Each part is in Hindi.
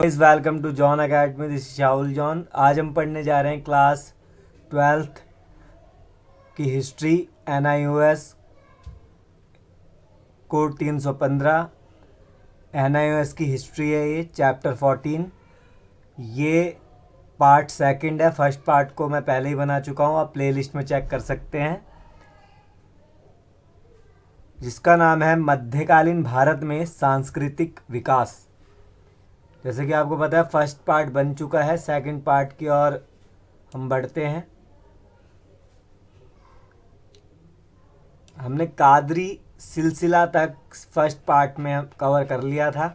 Is welcome to John academy. This Shahul John. आज हम पढ़ने जा रहे हैं क्लास 12th की हिस्ट्री NIOS कोड 315। NIOS की हिस्ट्री है ये, चैप्टर 14। ये पार्ट सेकंड है। फर्स्ट पार्ट को मैं पहले ही बना चुका हूँ, आप प्लेलिस्ट में चेक कर सकते हैं, जिसका नाम है मध्यकालीन भारत में सांस्कृतिक विकास। जैसे कि आपको पता है फर्स्ट पार्ट बन चुका है, सेकंड पार्ट की ओर हम बढ़ते हैं। हमने कादरी सिलसिला तक फर्स्ट पार्ट में कवर कर लिया था।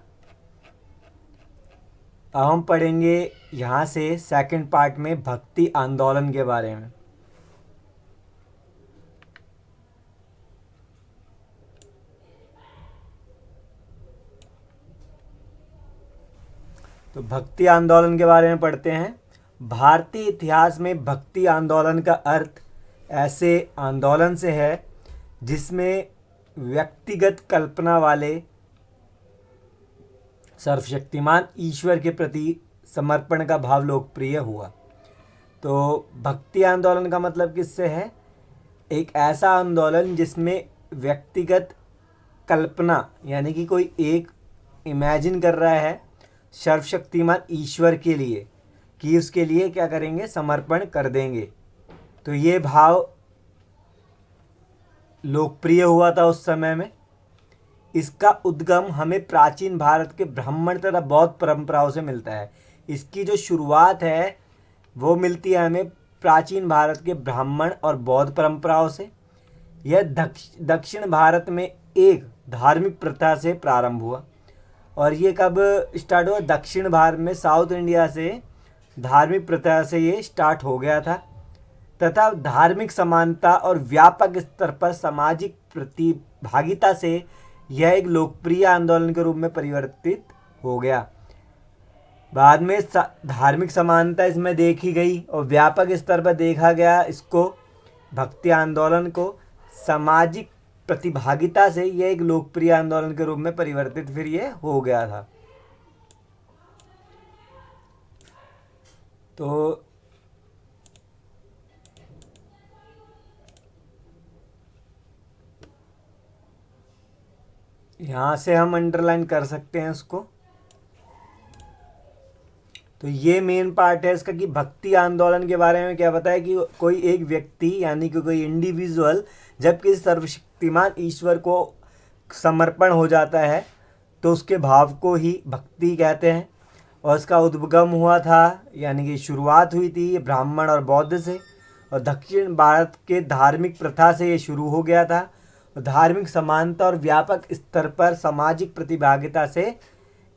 अब हम पढ़ेंगे यहाँ से सेकंड पार्ट में भक्ति आंदोलन के बारे में। तो भक्ति आंदोलन के बारे में पढ़ते हैं। भारतीय इतिहास में भक्ति आंदोलन का अर्थ ऐसे आंदोलन से है जिसमें व्यक्तिगत कल्पना वाले सर्वशक्तिमान ईश्वर के प्रति समर्पण का भाव लोकप्रिय हुआ। तो भक्ति आंदोलन का मतलब किससे है? एक ऐसा आंदोलन जिसमें व्यक्तिगत कल्पना, यानी कि कोई एक इमेजिन कर रहा है सर्वशक्तिमान ईश्वर के लिए कि उसके लिए क्या करेंगे, समर्पण कर देंगे। तो ये भाव लोकप्रिय हुआ था उस समय में। इसका उद्गम हमें प्राचीन भारत के ब्राह्मण तथा बौद्ध परंपराओं से मिलता है। इसकी जो शुरुआत है वो मिलती है हमें प्राचीन भारत के ब्राह्मण और बौद्ध परंपराओं से। यह दक्षिण भारत में एक धार्मिक प्रथा से प्रारंभ हुआ। और ये कब स्टार्ट हुआ? दक्षिण भारत में, साउथ इंडिया से धार्मिक प्रथा से ये स्टार्ट हो गया था, तथा धार्मिक समानता और व्यापक स्तर पर सामाजिक प्रतिभागिता से यह एक लोकप्रिय आंदोलन के रूप में परिवर्तित हो गया। बाद में धार्मिक समानता इसमें देखी गई और व्यापक स्तर पर देखा गया इसको, भक्ति आंदोलन को। सामाजिक प्रतिभागिता से यह एक लोकप्रिय आंदोलन के रूप में परिवर्तित फिर ये हो गया था। तो यहाँ से हम अंडरलाइन कर सकते हैं इसको। तो ये मेन पार्ट है इसका कि भक्ति आंदोलन के बारे में क्या बताया कि कोई एक व्यक्ति, यानी कि कोई इंडिविजुअल जब किसी सर्वशक्तिमान ईश्वर को समर्पण हो जाता है तो उसके भाव को ही भक्ति कहते हैं। और इसका उद्गम हुआ था, यानी कि शुरुआत हुई थी ब्राह्मण और बौद्ध से, और दक्षिण भारत के धार्मिक प्रथा से ये शुरू हो गया था। धार्मिक समानता और व्यापक स्तर पर सामाजिक प्रतिभागिता से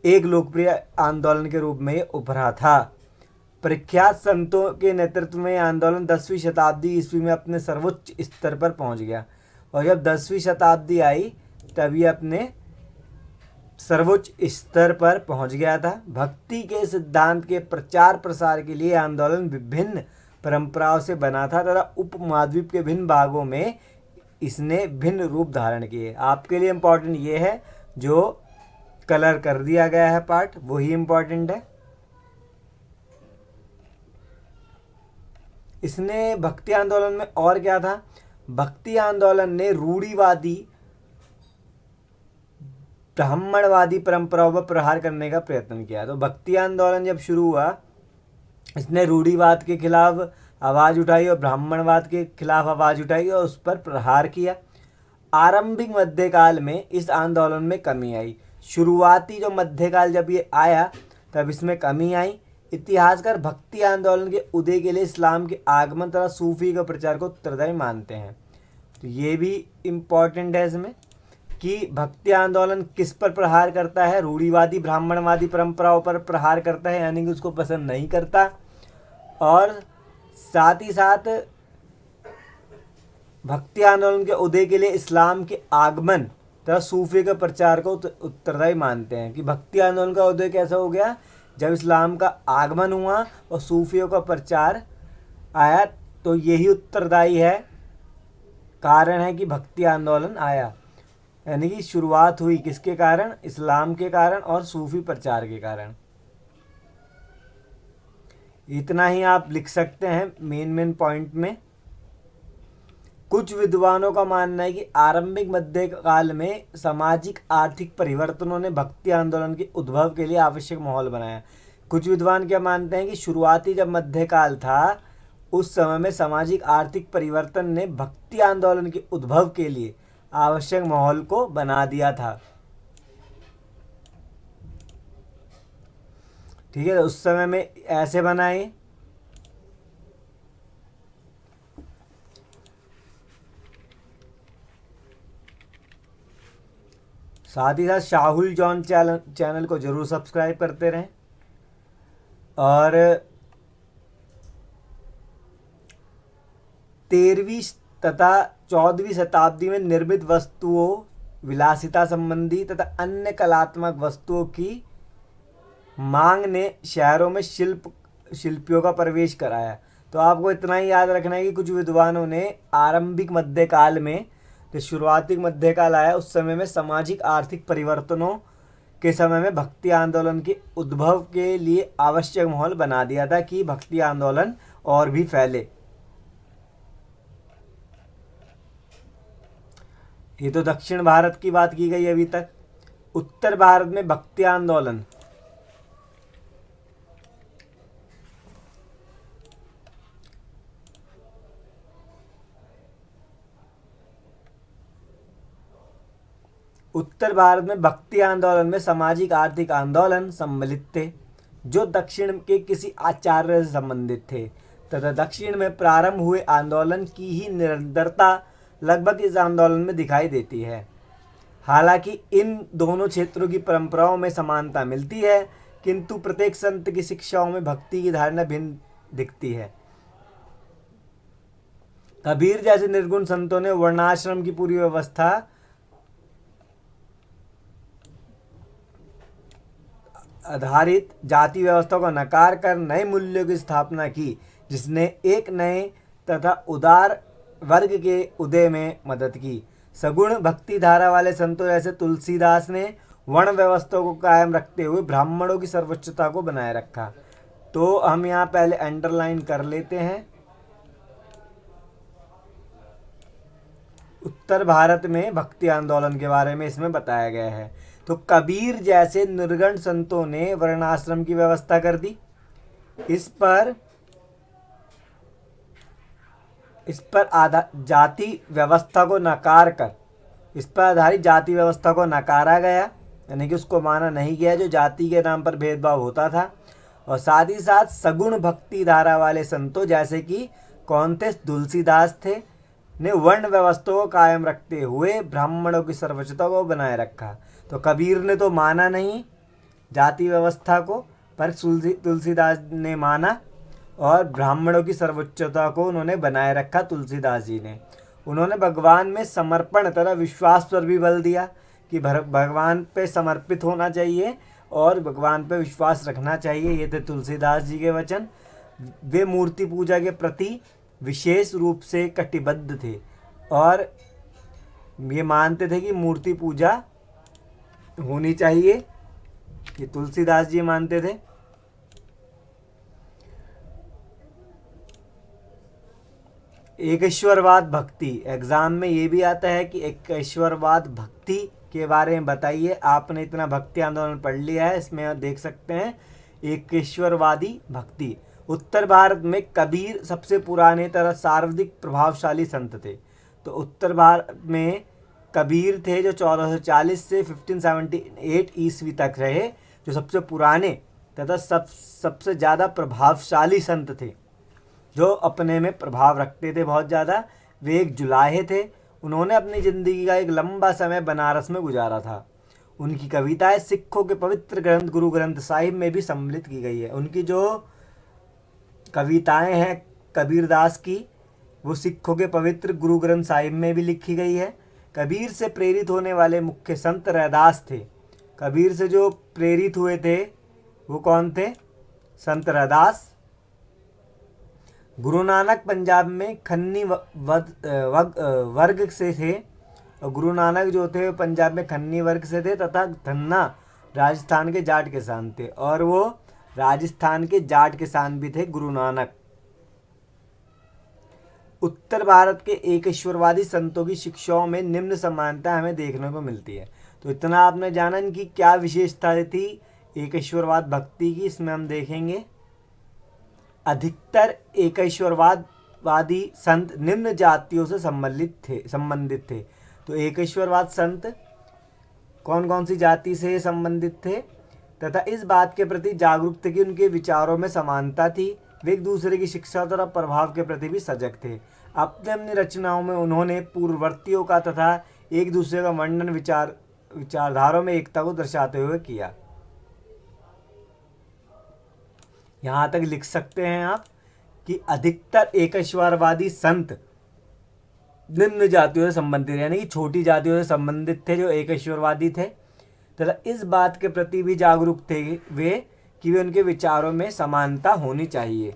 एक लोकप्रिय आंदोलन के रूप में उभरा था। प्रख्यात संतों के नेतृत्व में आंदोलन 10वीं शताब्दी ईस्वी में अपने सर्वोच्च स्तर पर पहुंच गया। और जब 10वीं शताब्दी आई तब ये अपने सर्वोच्च स्तर पर पहुंच गया था। भक्ति के सिद्धांत के प्रचार प्रसार के लिए आंदोलन विभिन्न परंपराओं से बना था तथा उपमहाद्वीप के भिन्न भागों में इसने भिन्न रूप धारण किए। आपके लिए इम्पोर्टेंट ये है, जो कलर कर दिया गया है पार्ट, वही इम्पोर्टेंट है। इसने भक्ति आंदोलन में और क्या था? भक्ति आंदोलन ने रूढ़िवादी ब्राह्मणवादी परंपराओं पर प्रहार करने का प्रयत्न किया। तो भक्ति आंदोलन जब शुरू हुआ, इसने रूढ़िवाद के खिलाफ आवाज़ उठाई और ब्राह्मणवाद के खिलाफ आवाज़ उठाई और उस पर प्रहार किया। आरंभिक मध्यकाल में इस आंदोलन में कमी आई। शुरुआती जो मध्यकाल जब ये आया तब इसमें कमी आई। इतिहासकार भक्ति आंदोलन के उदय के लिए इस्लाम के आगमन तथा सूफी के प्रचार को उत्तरदायी मानते हैं। तो ये भी इम्पोर्टेंट है इसमें कि भक्ति आंदोलन किस पर प्रहार करता है? रूढ़िवादी ब्राह्मणवादी परंपराओं पर प्रहार करता है, यानी कि उसको पसंद नहीं करता। और साथ ही साथ भक्ति आंदोलन के उदय के लिए इस्लाम के आगमन तथा सूफी के प्रचार को उत्तरदायी मानते हैं। कि भक्ति आंदोलन का उदय कैसा हो गया? जब इस्लाम का आगमन हुआ और सूफियों का प्रचार आया, तो यही उत्तरदायी है, कारण है कि भक्ति आंदोलन आया। यानी कि शुरुआत हुई किसके कारण? इस्लाम के कारण और सूफी प्रचार के कारण। इतना ही आप लिख सकते हैं मेन पॉइंट में। कुछ विद्वानों का मानना है कि आरंभिक मध्यकाल में सामाजिक आर्थिक परिवर्तनों ने भक्ति आंदोलन के उद्भव के लिए आवश्यक माहौल बनाया। कुछ विद्वान क्या मानते हैं कि शुरुआती जब मध्यकाल था उस समय में सामाजिक आर्थिक परिवर्तन ने भक्ति आंदोलन के उद्भव के लिए आवश्यक माहौल को बना दिया था। ठीक है, उस समय में ऐसे बनाए। साथ ही साथ शाहुल जॉन चैनल को जरूर सब्सक्राइब करते रहें। और 13वीं तथा 14वीं शताब्दी में निर्मित वस्तुओं, विलासिता संबंधी तथा अन्य कलात्मक वस्तुओं की मांग ने शहरों में शिल्पियों का प्रवेश कराया। तो आपको इतना ही याद रखना है कि कुछ विद्वानों ने आरंभिक मध्यकाल में, जो शुरुआती मध्यकाल आया उस समय में सामाजिक आर्थिक परिवर्तनों के समय में भक्ति आंदोलन के उद्भव के लिए आवश्यक माहौल बना दिया था कि भक्ति आंदोलन और भी फैले। ये तो दक्षिण भारत की बात की गई अभी तक। उत्तर भारत में भक्ति आंदोलन, उत्तर भारत में भक्ति आंदोलन में सामाजिक आर्थिक आंदोलन सम्मिलित थे जो दक्षिण के किसी आचार्य से संबंधित थे तथा दक्षिण में प्रारंभ हुए आंदोलन की ही निरंतरता लगभग इस आंदोलन में दिखाई देती है। हालांकि इन दोनों क्षेत्रों की परंपराओं में समानता मिलती है, किंतु प्रत्येक संत की शिक्षाओं में भक्ति की धारणा भिन्न दिखती है। कबीर जैसे निर्गुण संतों ने वर्णाश्रम की पूरी व्यवस्था आधारित जाति व्यवस्था को नकार कर नए मूल्यों की स्थापना की, जिसने एक नए तथा उदार वर्ग के उदय में मदद की। सगुण भक्ति धारा वाले संतों जैसे तुलसीदास ने वर्ण व्यवस्था को कायम रखते हुए ब्राह्मणों की सर्वोच्चता को बनाए रखा। तो हम यहाँ पहले अंडरलाइन कर लेते हैं। उत्तर भारत में भक्ति आंदोलन के बारे में इसमें बताया गया है। तो कबीर जैसे निर्गुण संतों ने वर्णाश्रम की व्यवस्था कर दी। इस पर जाति व्यवस्था को नकार कर, इस पर आधारित जाति व्यवस्था को नकारा गया, यानी कि उसको माना नहीं गया जो जाति के नाम पर भेदभाव होता था। और साथ ही साथ सगुण भक्ति धारा वाले संतों जैसे कि कौन थे, तुलसीदास थे, ने वर्ण व्यवस्था को कायम रखते हुए ब्राह्मणों की सर्वोच्चता को बनाए रखा। तो कबीर ने तो माना नहीं जाति व्यवस्था को, पर तुलसीदास ने माना और ब्राह्मणों की सर्वोच्चता को उन्होंने बनाए रखा। तुलसीदास जी ने उन्होंने भगवान में समर्पण तथा विश्वास पर भी बल दिया कि भगवान पे समर्पित होना चाहिए और भगवान पे विश्वास रखना चाहिए। ये थे तुलसीदास जी के वचन। वे मूर्ति पूजा के प्रति विशेष रूप से कटिबद्ध थे और ये मानते थे कि मूर्ति पूजा होनी चाहिए। ये तुलसीदास जी मानते थे। एकेश्वरवाद भक्ति, एग्जाम में ये भी आता है कि एकेश्वरवाद भक्ति के बारे में बताइए। आपने इतना भक्ति आंदोलन पढ़ लिया है, इसमें आप देख सकते हैं एकेश्वरवादी भक्ति। उत्तर भारत में कबीर सबसे पुराने तरह सर्वाधिक प्रभावशाली संत थे। तो उत्तर भारत में कबीर थे जो 1440 से 1578 ईस्वी तक रहे, जो सबसे पुराने तथा सबसे ज़्यादा प्रभावशाली संत थे, जो अपने में प्रभाव रखते थे बहुत ज़्यादा। वे एक जुलाहे थे। उन्होंने अपनी ज़िंदगी का एक लंबा समय बनारस में गुजारा था। उनकी कविताएं सिखों के पवित्र ग्रंथ गुरु ग्रंथ साहिब में भी सम्मिलित की गई है। उनकी जो कविताएं हैं कबीरदास की, वो सिखों के पवित्र गुरु ग्रंथ साहिब में भी लिखी गई है। कबीर से प्रेरित होने वाले मुख्य संत रैदास थे। कबीर से जो प्रेरित हुए थे वो कौन थे? संत रैदास। गुरु नानक पंजाब में खन्नी वर्ग से थे और गुरु नानक जो थे पंजाब में खन्नी वर्ग से थे तथा धन्ना राजस्थान के जाट किसान थे और वो राजस्थान के जाट किसान भी थे गुरु नानक। उत्तर भारत के एकेश्वरवादी संतों की शिक्षाओं में निम्न समानता हमें देखने को मिलती है। तो इतना आपने जाना कि क्या विशेषता थी एकेश्वरवाद भक्ति की, इसमें हम देखेंगे। अधिकतर एकेश्वरवादी संत निम्न जातियों से संबंधित थे। तो एकेश्वरवाद संत कौन कौन सी जाति से संबंधित थे तथा इस बात के प्रति जागरूक थे कि उनके विचारों में समानता थी। वे एक दूसरे की शिक्षा तथा प्रभाव के प्रति भी सजग थे। अपने अपनी रचनाओं में उन्होंने पूर्ववर्तियों का तथा एक दूसरे का वर्णन विचारधाराओं में एकता को दर्शाते हुए किया। यहाँ तक लिख सकते हैं आप कि अधिकतर एकेश्वरवादी संत निम्न जातियों से संबंधित, यानी कि छोटी जातियों से संबंधित थे जो एकेश्वरवादी थे, तथा इस बात के प्रति भी जागरूक थे वे कि वे उनके विचारों में समानता होनी चाहिए।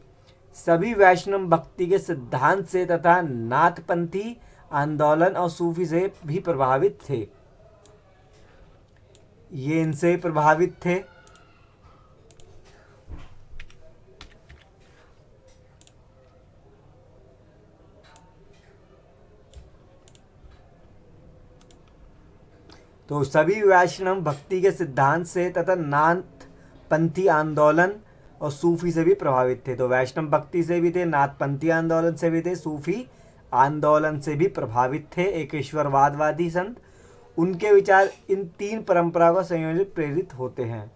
सभी वैष्णव भक्ति के सिद्धांत से तथा नाथपंथी आंदोलन और सूफी से भी प्रभावित थे। ये इनसे प्रभावित थे। तो सभी वैष्णव भक्ति के सिद्धांत से तथा नाथपंथी आंदोलन और सूफी से भी प्रभावित थे। तो वैष्णव भक्ति से भी थे, नाथपंथी आंदोलन से भी थे, सूफी आंदोलन से भी प्रभावित थे एकेश्वरवादवादी संत। उनके विचार इन तीन परंपराओं का संयोजन प्रेरित होते हैं।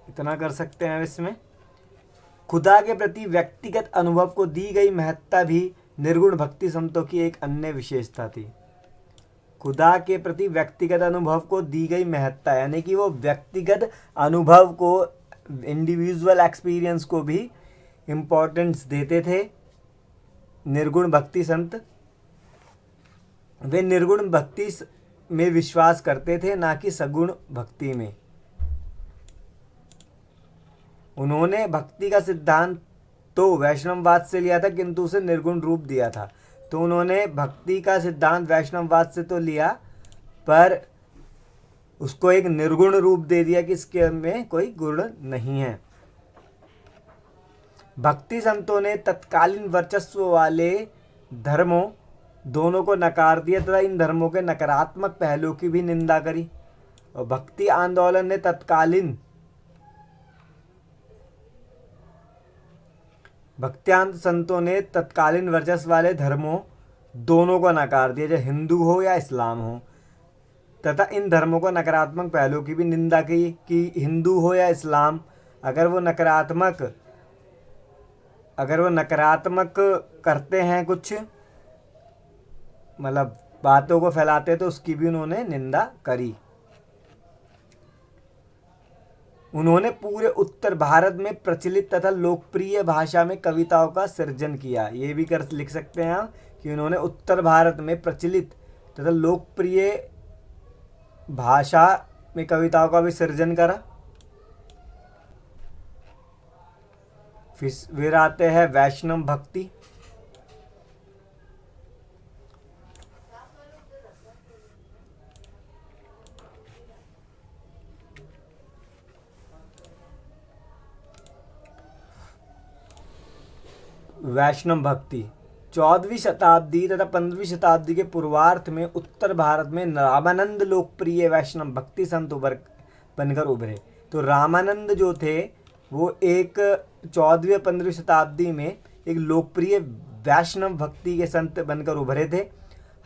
इतना कर सकते हैं इसमें। खुदा के प्रति व्यक्तिगत अनुभव को दी गई महत्ता भी निर्गुण भक्ति संतों की एक अन्य विशेषता थी। खुदा के प्रति व्यक्तिगत अनुभव को दी गई महत्ता, यानी कि वो व्यक्तिगत अनुभव को, इंडिविजुअल एक्सपीरियंस को भी इम्पोर्टेंस देते थे निर्गुण भक्ति संत। वे निर्गुण भक्ति में विश्वास करते थे, ना कि सगुण भक्ति में। उन्होंने भक्ति का सिद्धांत तो वैष्णववाद से लिया था, किंतु उसे निर्गुण रूप दिया था। तो उन्होंने भक्ति का सिद्धांत वैष्णववाद से तो लिया, पर उसको एक निर्गुण रूप दे दिया कि इसके में कोई गुण नहीं है। भक्ति संतों ने तत्कालीन वर्चस्व वाले धर्मों दोनों को नकार दिया तथा इन धर्मों के नकारात्मक पहलुओं की भी निंदा करी। और भक्ति आंदोलन ने भक्त्यांत संतों ने तत्कालीन वर्चस्व वाले धर्मों दोनों को नकार दिया, चाहे हिंदू हो या इस्लाम हो, तथा इन धर्मों को नकारात्मक पहलुओं की भी निंदा की कि हिंदू हो या इस्लाम, अगर वो नकारात्मक करते हैं, कुछ मतलब बातों को फैलाते, तो उसकी भी उन्होंने निंदा करी। उन्होंने पूरे उत्तर भारत में प्रचलित तथा लोकप्रिय भाषा में कविताओं का सृजन किया। ये भी लिख सकते हैं आप कि उन्होंने उत्तर भारत में प्रचलित तथा लोकप्रिय भाषा में कविताओं का भी सृजन करा। फिर आते हैं वैष्णव भक्ति। वैष्णव भक्ति 14वीं शताब्दी तथा 15वीं शताब्दी के पूर्वार्ध में उत्तर भारत में रामानंद लोकप्रिय वैष्णव भक्ति संत बनकर उभरे। तो रामानंद जो थे वो एक 14वीं और 15वीं शताब्दी में एक लोकप्रिय वैष्णव भक्ति के संत बनकर उभरे थे।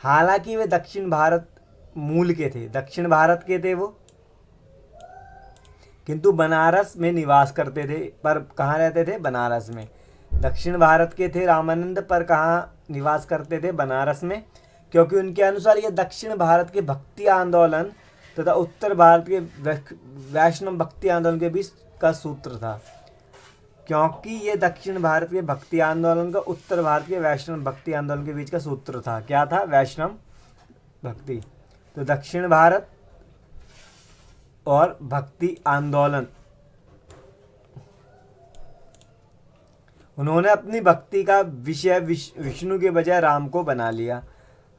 हालांकि वे दक्षिण भारत मूल के थे, दक्षिण भारत के थे वो, किंतु बनारस में निवास करते थे। पर कहाँ रहते थे? बनारस में। दक्षिण भारत के थे रामानंद, पर कहाँ निवास करते थे? बनारस में, क्योंकि उनके अनुसार ये दक्षिण भारत के भक्ति आंदोलन तथा उत्तर भारत के वैष्णव भक्ति आंदोलन के बीच का सूत्र था। क्योंकि ये दक्षिण भारत के भक्ति आंदोलन का उत्तर भारत के वैष्णव भक्ति आंदोलन के बीच का सूत्र था। क्या था? वैष्णव भक्ति। तो दक्षिण भारत और भक्ति आंदोलन, उन्होंने अपनी भक्ति का विषय विष्णु के बजाय राम को बना लिया।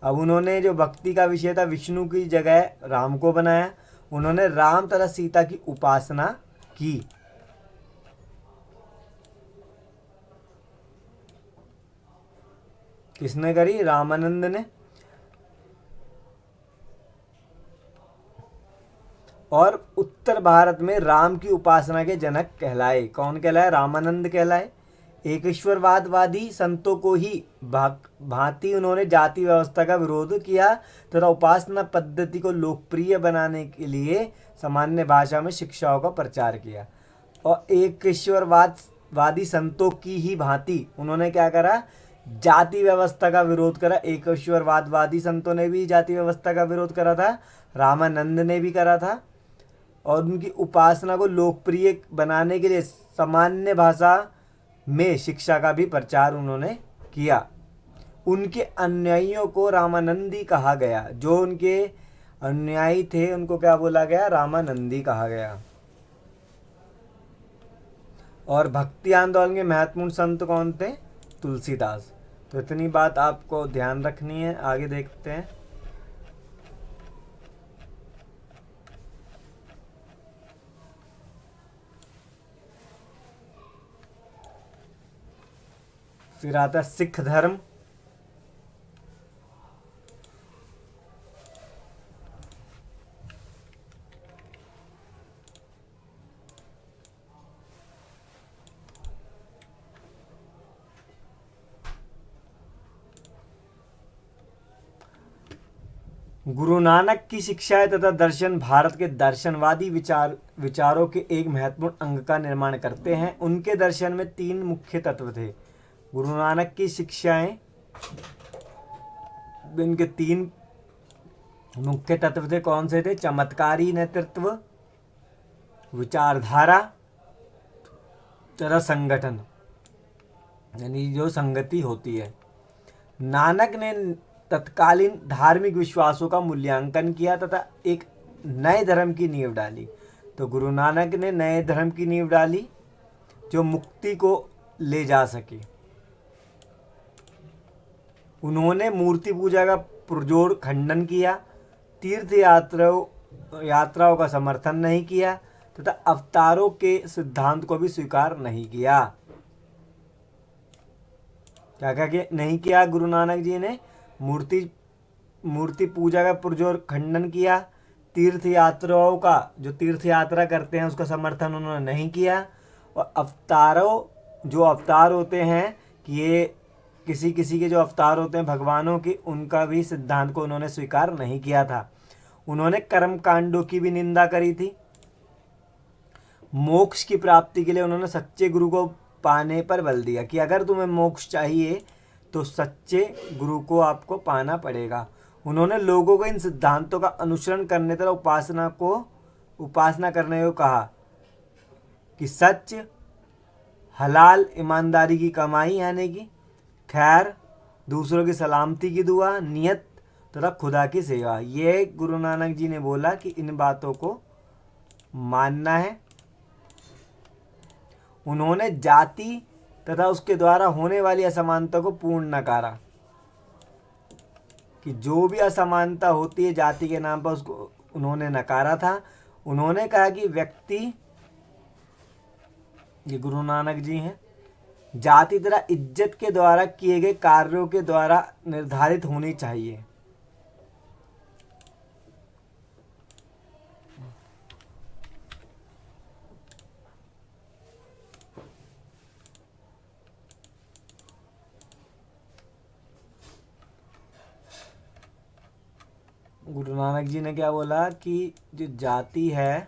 अब उन्होंने जो भक्ति का विषय था विष्णु की जगह राम को बनाया। उन्होंने राम तथा सीता की उपासना की। किसने करी? रामानंद ने। और उत्तर भारत में राम की उपासना के जनक कहलाए। कौन कहलाए? रामानंद कहलाए। एक ईश्वरवादवादी संतों को ही भांति उन्होंने जाति व्यवस्था का विरोध किया तथा उपासना पद्धति को लोकप्रिय बनाने के लिए सामान्य भाषा में शिक्षाओं का प्रचार किया। और एक ईश्वरवादी संतों की ही भांति उन्होंने क्या करा? जाति व्यवस्था का विरोध करा। एक ईश्वरवादवादी संतों ने भी जाति व्यवस्था का विरोध करा था, रामानंद ने भी करा था। और उनकी उपासना को लोकप्रिय बनाने के लिए सामान्य भाषा में शिक्षा का भी प्रचार उन्होंने किया। उनके अनुयायियों को रामानंदी कहा गया। जो उनके अनुयायी थे उनको क्या बोला गया? रामानंदी कहा गया। और भक्ति आंदोलन के महत्वपूर्ण संत कौन थे? तुलसीदास। तो इतनी बात आपको ध्यान रखनी है। आगे देखते हैं। फिर आता है सिख धर्म। गुरु नानक की शिक्षाएं तथा दर्शन भारत के दर्शनवादी विचारों के एक महत्वपूर्ण अंग का निर्माण करते हैं। उनके दर्शन में 3 मुख्य तत्व थे। गुरु नानक की शिक्षाएं, इनके 3 मुख्य तत्व थे। कौन से थे? चमत्कारी नेतृत्व, विचारधारा तथा संगठन, यानी जो संगति होती है। नानक ने तत्कालीन धार्मिक विश्वासों का मूल्यांकन किया तथा एक नए धर्म की नींव डाली। तो गुरु नानक ने नए धर्म की नींव डाली जो मुक्ति को ले जा सके। उन्होंने मूर्ति पूजा का पुरजोर खंडन किया, तीर्थ यात्राओं का समर्थन नहीं किया तथा अवतारों के सिद्धांत को भी स्वीकार नहीं किया। क्या क्या नहीं किया गुरु नानक जी ने? मूर्ति पूजा का पुरजोर खंडन किया, तीर्थ यात्राओं का, जो तीर्थ यात्रा करते हैं उसका समर्थन उन्होंने नहीं किया, और जो अवतार होते हैं कि ये किसी किसी के जो अवतार होते हैं भगवानों के, उनका भी सिद्धांत को उन्होंने स्वीकार नहीं किया था। उन्होंने कर्म कांडों की भी निंदा करी थी। मोक्ष की प्राप्ति के लिए उन्होंने सच्चे गुरु को पाने पर बल दिया कि अगर तुम्हें मोक्ष चाहिए तो सच्चे गुरु को आपको पाना पड़ेगा। उन्होंने लोगों को इन सिद्धांतों का अनुसरण करने तथा उपासना करने को कहा कि सच, हलाल, ईमानदारी की कमाई यानी कि खैर, दूसरों की सलामती की दुआ, नियत तथा खुदा की सेवा। ये गुरु नानक जी ने बोला कि इन बातों को मानना है। उन्होंने जाति तथा उसके द्वारा होने वाली असमानता को पूर्ण नकारा कि जो भी असमानता होती है जाति के नाम पर उसको उन्होंने नकारा था। उन्होंने कहा कि व्यक्ति, ये गुरु नानक जी हैं, जाति तथा इज्जत के द्वारा किए गए कार्यों के द्वारा निर्धारित होनी चाहिए। गुरु नानक जी ने क्या बोला कि जो जाति है,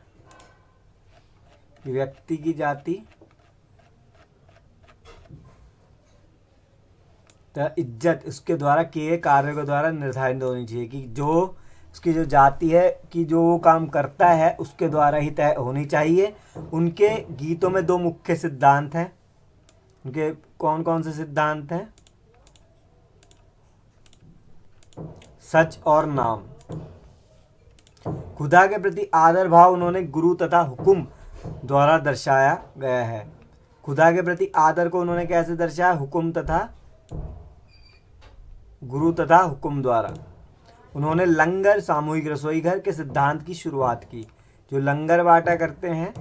व्यक्ति की जाति तो इज्जत उसके द्वारा किए कार्यों के द्वारा निर्धारित होनी चाहिए, कि जो उसकी जो जाति है कि जो वो काम करता है उसके द्वारा ही तय होनी चाहिए। उनके गीतों में 2 मुख्य सिद्धांत हैं। उनके कौन कौन से सिद्धांत हैं? सच और नाम। खुदा के प्रति आदर भाव उन्होंने गुरु तथा हुक्म द्वारा दर्शाया गया है। खुदा के प्रति आदर को उन्होंने कैसे दर्शाया? हुक्म तथा गुरु तथा हुक्म द्वारा। उन्होंने लंगर, सामूहिक रसोई घर के सिद्धांत की शुरुआत की। जो लंगर बांटा करते हैं,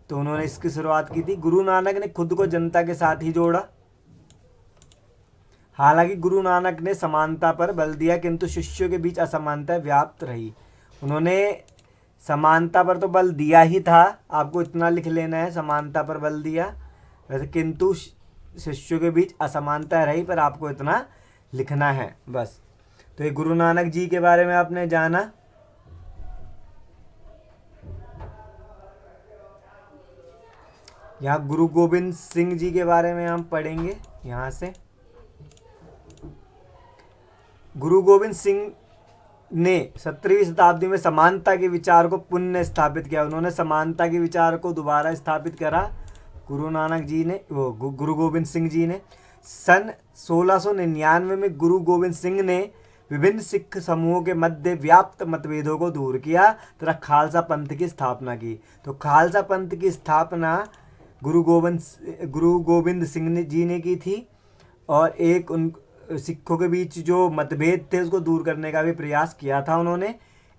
तो उन्होंने इसकी शुरुआत की थी। गुरु नानक ने खुद को जनता के साथ ही जोड़ा। हालांकि गुरु नानक ने समानता पर बल दिया, किंतु शिष्यों के बीच असमानता व्याप्त रही। उन्होंने समानता पर तो बल दिया ही था, आपको इतना लिख लेना है, समानता पर बल दिया, वैसे किंतु शिष्यों के बीच असमानता रही, पर आपको इतना लिखना है बस। तो ये गुरु नानक जी के बारे में आपने जाना। यहाँ गुरु गोविंद सिंह जी के बारे में हम पढ़ेंगे। यहाँ से गुरु गोविंद सिंह ने 17वीं शताब्दी में समानता के विचार को पुनः स्थापित किया। उन्होंने समानता के विचार को दोबारा स्थापित करा गुरु नानक जी ने, गुरु गोविंद सिंह जी ने। सन 1699 में गुरु गोविंद सिंह ने विभिन्न सिख समूहों के मध्य व्याप्त मतभेदों को दूर किया तथा खालसा पंथ की स्थापना की। तो खालसा पंथ की स्थापना गुरु गोविंद सिंह जी ने की थी, और एक उन सिखों के बीच जो मतभेद थे उसको दूर करने का भी प्रयास किया था उन्होंने।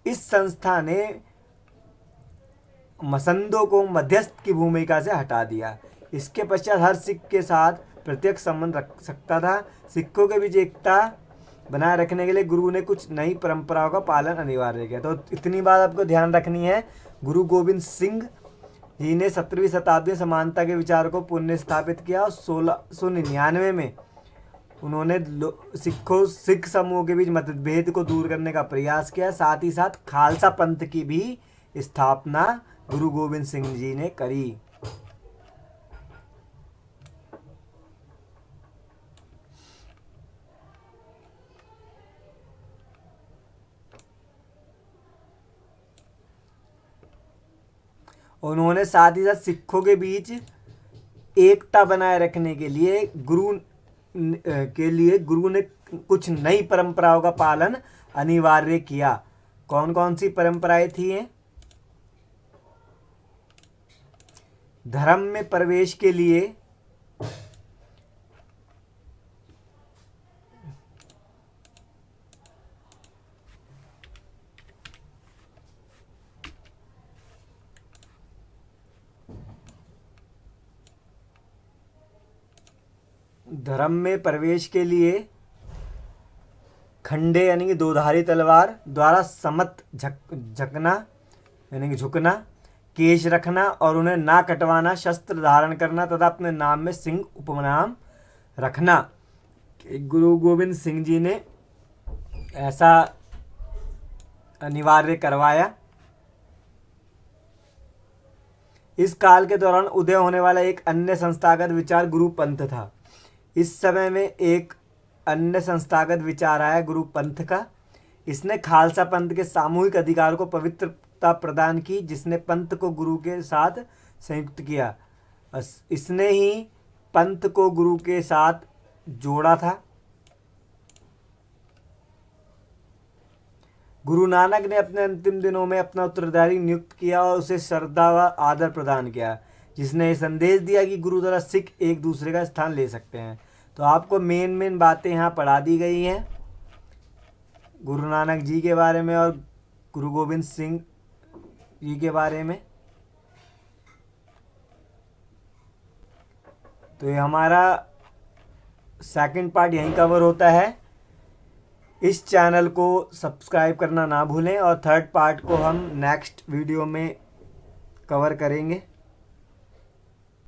इस संस्था ने मसंदों को मध्यस्थ की भूमिका से हटा दिया। इसके पश्चात हर सिख के साथ प्रत्यक्ष संबंध रख सकता था। सिखों के बीच एकता बनाए रखने के लिए गुरु ने कुछ नई परंपराओं का पालन अनिवार्य किया। तो इतनी बात आपको ध्यान रखनी है। गुरु गोविंद सिंह जी ने 17वीं शताब्दी में समानता के विचार को पुनः स्थापित किया, और 1699 में उन्होंने सिख समूह के बीच मतभेद को दूर करने का प्रयास किया। साथ ही साथ खालसा पंथ की भी स्थापना गुरु गोविंद सिंह जी ने करी। उन्होंने साथ ही साथ सिखों के बीच एकता बनाए रखने के लिए गुरु ने कुछ नई परंपराओं का पालन अनिवार्य किया। कौन कौन सी परंपराएं थी ये? धर्म में प्रवेश के लिए खंडे यानी कि दोधारी तलवार द्वारा समत झकना यानी कि झुकना, केश रखना और उन्हें ना कटवाना, शस्त्र धारण करना तथा अपने नाम में सिंह उपनाम रखना। गुरु गोविंद सिंह जी ने ऐसा अनिवार्य करवाया। इस काल के दौरान उदय होने वाला एक अन्य संस्थागत विचार गुरु पंथ था। इस समय में एक अन्य संस्थागत विचार आया गुरु पंथ का। इसने खालसा पंथ के सामूहिक अधिकार को पवित्रता प्रदान की, जिसने पंथ को गुरु के साथ संयुक्त किया। इसने ही पंथ को गुरु के साथ जोड़ा था। गुरु नानक ने अपने अंतिम दिनों में अपना उत्तराधिकारी नियुक्त किया और उसे श्रद्धा व आदर प्रदान किया, जिसने संदेश दिया कि गुरु द्वारा सिख एक दूसरे का स्थान ले सकते हैं। तो आपको मेन बातें यहाँ पढ़ा दी गई हैं गुरु नानक जी के बारे में और गुरु गोविंद सिंह जी के बारे में। तो ये हमारा सेकंड पार्ट यहीं कवर होता है। इस चैनल को सब्सक्राइब करना ना भूलें, और थर्ड पार्ट को हम नेक्स्ट वीडियो में कवर करेंगे।